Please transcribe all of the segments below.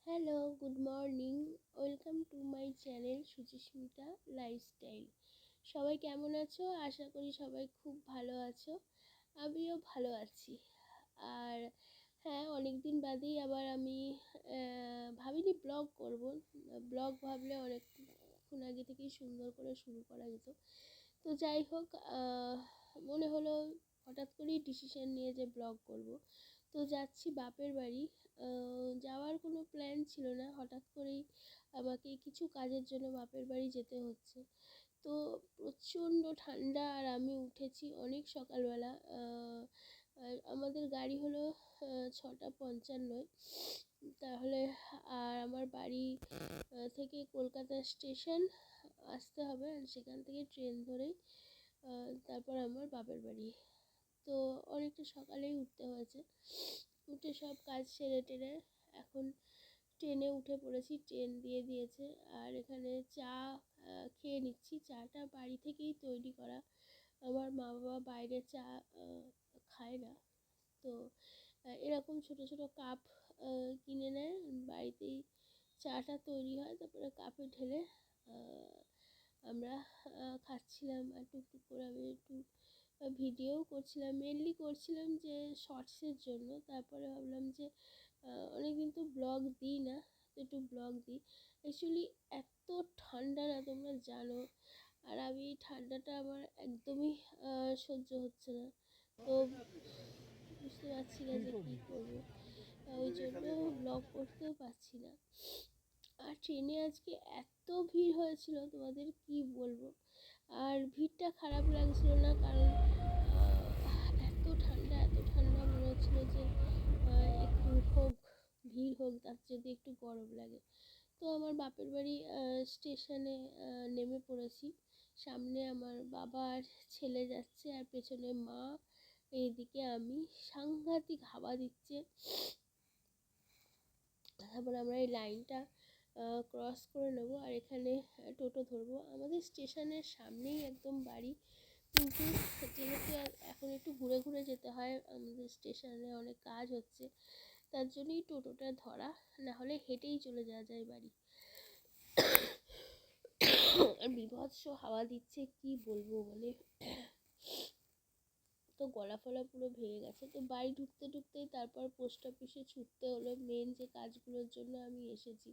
Hello, good morning. Welcome to my channel Suchismita lifestyle. সবাই কেমন আছো? আশা করি সবাই খুব ভালো আছো। আমিও ভালো আছি। আর হ্যাঁ, অনেক দিন বাদেই আবার আমি ভাবিনি ব্লগ করব। ব্লগ ভাবলে অনেকক্ষণ আগে থেকেই সুন্দর করে শুরু করা যেত। তো যাই হোক, মনে হলো হঠাৎ করেই ডিসিশন নিয়ে যে ব্লগ করব। তো যাচ্ছি বাপের বাড়ি। যাওয়ার কোনো প্ল্যান ছিল না, হঠাৎ করেই আমাকে কিছু কাজের জন্য বাপের বাড়ি যেতে হচ্ছে। তো প্রচণ্ড ঠান্ডা, আর আমি উঠেছি অনেক সকালবেলা। আর আমাদের গাড়ি হলো 6:55। তাহলে আর আমার বাড়ি থেকে কলকাতা স্টেশন আসতে হবে, আর সেখান থেকে ট্রেন ধরেই তারপর আমার বাপের বাড়ি। তো অনেকটা সকালেই উঠতে হয়েছে। উঠে সব কাজ সেরে টেরে এখন ট্রেনে উঠে পড়েছি। ট্রেন দিয়ে দিয়েছে, আর এখানে চা খেয়ে নিচ্ছি। চাটা বাড়ি থেকেই তৈরি করা। আমার মা বাবা বাইরে চা খায় না। তো এরকম ছোট ছোট কাপ কিনে নেয়, বাড়িতেই চাটা তৈরি হয়, তারপরে কাপে ঢেলে আমরা খাচ্ছিলাম। আর টুকটুক করে আমি একটু ভিডিও করছিলাম, মেনলি করছিলাম যে শর্টসের জন্য। তারপরে ভাবলাম যে অনেকদিন তো ব্লগ দিই না, তো একটু ব্লগ দিই। অ্যাকচুয়ালি এত ঠান্ডা না, তোমরা জানো, আর আমি এই ঠান্ডাটা আমার একদমই সহ্য হচ্ছে না। তো বুঝতে পারছি না যে কী করবো, ওই জন্য ব্লগ করতেও পারছি না। আর ট্রেনে আজকে এত ভিড় হয়েছিল, তোমাদের কি বলবো। আর ভিড়টা খারাপ লাগছিল না, কারণ এত ঠান্ডা মনে হচ্ছিলো যে একটু হোক, ভিড় হোক, তার যদি একটু গরম লাগে। তো আমার বাপের বাড়ি স্টেশনে নেমে পড়েছি। সামনে আমার বাবা আর ছেলে যাচ্ছে, আর পেছনে মা, এইদিকে আমি। সাংঘাতিক হাওয়া দিচ্ছে। তারপর আমরা এই লাইনটা ক্রস করে নেবো, আর এখানে টোটো ধরবো। আমাদের স্টেশনের সামনেই একদম বাড়ি, কিন্তু যেহেতু এখন একটু ঘুরে ঘুরে যেতে হয়, আমাদের স্টেশনে অনেক কাজ হচ্ছে, তার জন্যই টোটোটা ধরা, না হলে হেঁটেই চলে যাওয়া যায় বাড়ি। আর বীভৎস হাওয়া দিচ্ছে, কি বলবো, মানে তো গলা ফলা পুরো ভেঙে গেছে। তো বাড়ি ঢুকতে ঢুকতেই তারপর পোস্ট অফিসে ছুটতে হলো, মেন যে কাজগুলোর জন্য আমি এসেছি।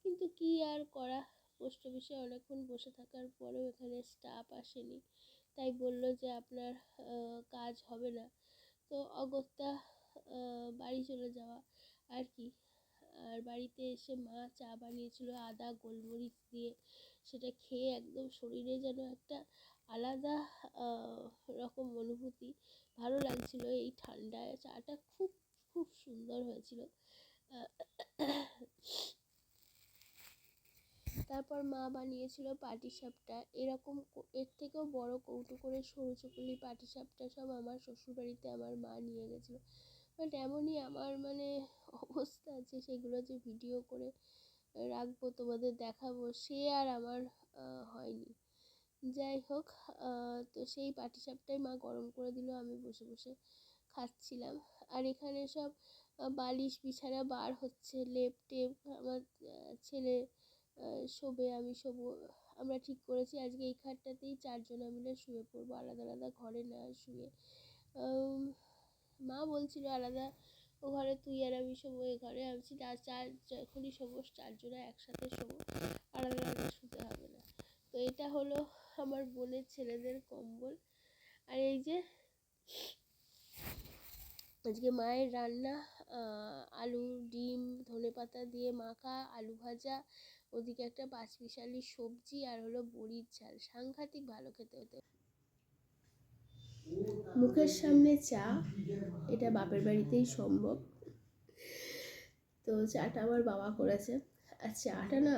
কিন্তু কি আর করা, পোস্ট অফিসে অনেকক্ষণ বসে থাকার পরেও এখানে স্টাফ আসেনি, তাই বলল যে আপনার কাজ হবে না। তো অগত্যা বাড়ি চলে যাওয়া আর কি। আর বাড়িতে এসে মা চা বানিয়েছিল আদা গোলমরিচ দিয়ে, সেটা খেয়ে একদম শরীরে যেন একটা আলাদা রকম অনুভূতি, ভালো লাগছিল এই ঠান্ডায়। চাটা খুব খুব সুন্দর হয়েছিল। তারপর মা বানিয়েছিল পাটিসাপটা, এরকম এর থেকেও বড় কৌটো করে সরু চুকুলি পাটিসাপটা সব আমার শ্বশুরবাড়িতে আমার মা নিয়ে গেছিলো। বাট এমনই আমার মানে অবস্থা আছে, সেগুলো যে ভিডিও করে রাখবো, তোমাদের দেখাবো, সে আর আমার হয়নি। যাই হোক, তো সেই পাটিসাপটাই মা গরম করে দিল, আমি বসে বসে খাচ্ছিলাম। আর এখানে সব বালিশ বিছানা বার হচ্ছে, লেপ টেপ, আমার ছেলে শোবে, আমি শোবো। আমরা ঠিক করেছি আজকে এই খাটটাতেই চারজনে মিলে শুয়ে পড়বো, আলাদা আলাদা ঘরে না শুয়ে। মা বলছিল আলাদা ও ঘরে তুই আর আমি শোবো, এ ঘরে। আমি যখনই শোবো চারজনে একসাথে শোবো, আলাদা আলাদা শুতে হবে না। তো এটা হলো আমার বোনের ছেলেদের কম্বল। আর এই যে আজকে মায়ের রান্না, আলু ডিম ধনেপাতা দিয়ে মাখা, আলু ভাজা, ওদিকে একটা পাঁচমিশালি সবজি, আর হলো বড়ির ঝাল। সাংঘাতিক ভালো খেতে হতো। মুখের সামনে চা, এটা বাপের বাড়িতেই সম্ভব। তো চাটা আমার বাবা করেছে, আর চাটা না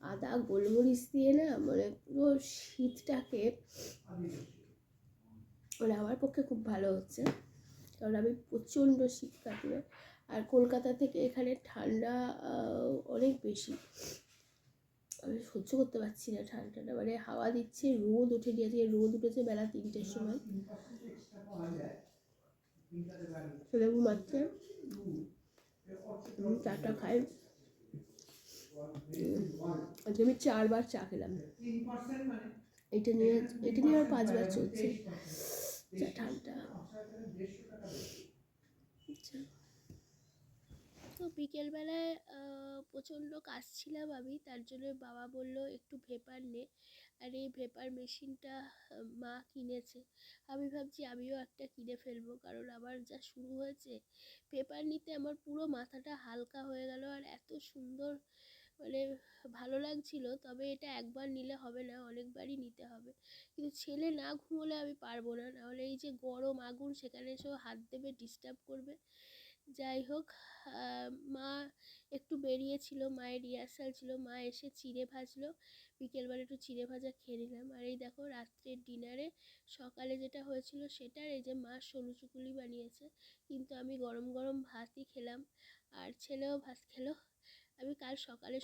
আদা গোলমরিচ দিয়ে না, মানে পুরো শীতটাকে, মানে আমার পক্ষে খুব ভালো হচ্ছে, কারণ আমি প্রচণ্ড শীত কাটবে। আর কলকাতা থেকে এখানে ঠান্ডা অনেক বেশি, আমি সহ্য করতে পারছি না ঠান্ডাটা। মানে হাওয়া দিচ্ছে, রোদ উঠে গিয়েছে, রোদ উঠেছে বেলা 3টের সময়, ছেলে ঘুমাচ্ছে, চাটা খাই। আজকে আমি 4বার চা খেলাম। এটা নিয়ে আর 5বার চলছে। চা ঠান্ডা। আচ্ছা, তো বিকেলবেলায় প্রচণ্ড কাশছিলাম আমি, তার জন্য বাবা বলল একটু ভেপার নে। আর এই ভেপার মেশিনটা মা কিনেছে। আমি ভাবছি আমিও একটা কিনে ফেলবো, কারণ আমার যা শুরু হয়েছে ভেপার নিতে আমার পুরো মাথাটা হালকা হয়ে গেল, আর এত সুন্দর মানে ভালো লাগছিল। তবে এটা একবার নিলে হবে না, অনেকবারই নিতে হবে। কিন্তু ছেলে না ঘুমোলে আমি পারবো না, নাহলে এই যে গরম আগুন সেখানে এসেও হাত দেবে, ডিস্টার্ব করবে। যাই হোক, মা একটু বেরিয়েছিল, মায়ের রিহার্সাল ছিল, মা এসে চিড়ে ভাজলো। বিকেলবেলা একটু চিড়ে ভাজা খেয়ে নিলাম। আর এই দেখো রাত্রের ডিনারে সকালে যেটা হয়েছিল সেটার এই যে মা সরু চুকুলি বানিয়েছে, কিন্তু আমি গরম গরম ভাতই খেলাম, আর ছেলেও ভাত খেলো। আমি কাল সকালে